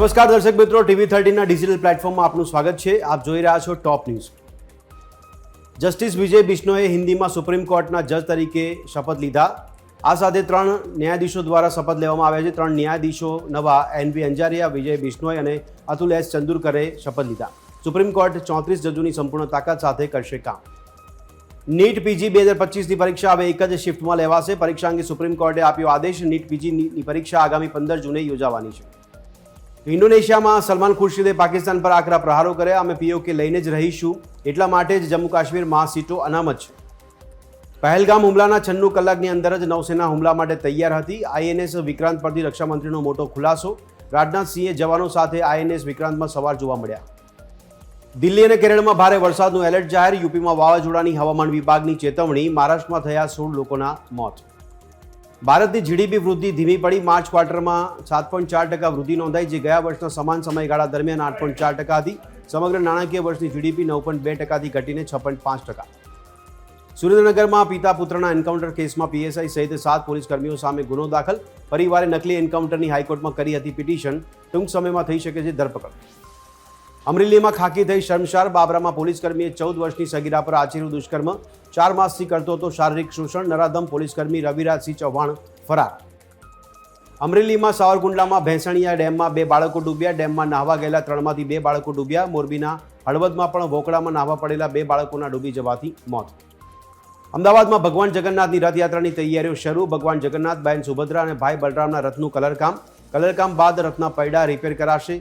નમસ્કાર દર્શક મિત્રો, TV13ના ડિજિટલ પ્લેટફોર્મમાં આપનું સ્વાગત છે. આપ જોઈ રહ્યા છો ટોપ ન્યૂઝ. જસ્ટિસ વિજય બિશ્નોઈએ હિન્દીમાં સુપ્રીમ કોર્ટના જજ તરીકે શપથ લીધા. આ સાથે 3 ન્યાયાધીશો દ્વારા શપથ લેવામાં આવ્યા છે. 3 ન્યાયાધીશો નવા NV અંજારિયા, વિજય બિશ્નોઈ અને અતુલ S ચંદુરકરે શપથ લીધા. સુપ્રીમ કોર્ટ 34 જજોની સંપૂર્ણ તાકાત સાથે કરશે કામ. નીટ PG 2025ની પરીક્ષા હવે એક જ શિફ્ટમાં લેવાશે. પરીક્ષા અંગે સુપ્રીમ કોર્ટે આપ્યો આદેશ. નીટ PGની પરીક્ષા આગામી 15 જૂને યોજાવાની છે. ઇન્ડોનેશિયામાં સલમાન ખુરશીદે પાકિસ્તાન પર આકરા પ્રહારો કર્યા. અમે POK લઈને જ રહીશું, એટલા માટે જ જમ્મુ કાશ્મીરમાં સીટો અનામત છે. પહેલગામ હુમલાના 96 કલાકની અંદર જ નૌસેના હુમલા માટે તૈયાર હતી. INS વિક્રાંત પરથી રક્ષામંત્રીનો મોટો ખુલાસો. રાજનાથસિંહે જવાનો સાથે INS વિક્રાંતમાં સવાર જોવા મળ્યા. દિલ્હી અને કેરળમાં ભારે વરસાદનું એલર્ટ જાહેર. યુપીમાં વાવાઝોડાની હવામાન વિભાગની ચેતવણી. મહારાષ્ટ્રમાં થયા 16 લોકોના મોત. ભારતની GDP વૃદ્ધિ ધીમી પડી. માર્ચ ક્વાર્ટરમાં 7.4% વૃદ્ધિ નોંધાઈ, જે ગયા વર્ષના સમાન સમયગાળા દરમિયાન 8.4% હતી. સમગ્ર નાણાકીય વર્ષની GDP 9.2%થી ઘટીને 6.5%. સુરેન્દ્રનગરમાં પિતા પુત્રના એન્કાઉન્ટર કેસમાં PSI સહિત 7 પોલીસકર્મીઓ સામે ગુનો દાખલ. પરિવારે નકલી એન્કાઉન્ટરની હાઈકોર્ટમાં કરી હતી પિટિશન. ટૂંક સમયમાં થઈ શકે છે ધરપકડ. અમરેલીમાં ખાકી થઈ શર્મસાર. બાબરામાં પોલીસકર્મીએ 14 વર્ષની સગીરા પર આચર્યું દુષ્કર્મ. 4 માસથી કરતો હતો શારીરિક શોષણ. નરાધમ પોલીસકર્મી રવિરાજસિંહ ચૌહાણ ફરાર. અમરેલીમાં સાવરકુંડલામાં ભેંસણિયા ડેમમાં 2 બાળકો ડૂબ્યા. ડેમમાં નાહવા ગયેલા 3માંથી 2 બાળકો ડૂબ્યા. મોરબીના હળવદમાં પણ વોકળામાં નાહવા પડેલા 2 બાળકોના ડૂબી જવાથી મોત. અમદાવાદમાં ભગવાન જગન્નાથની રથયાત્રાની તૈયારીઓ શરૂ. ભગવાન જગન્નાથ, બહેન સુભદ્રા અને ભાઈ બલરામના રથનું કલરકામ બાદ રથના પૈડા રિપેર કરાશે.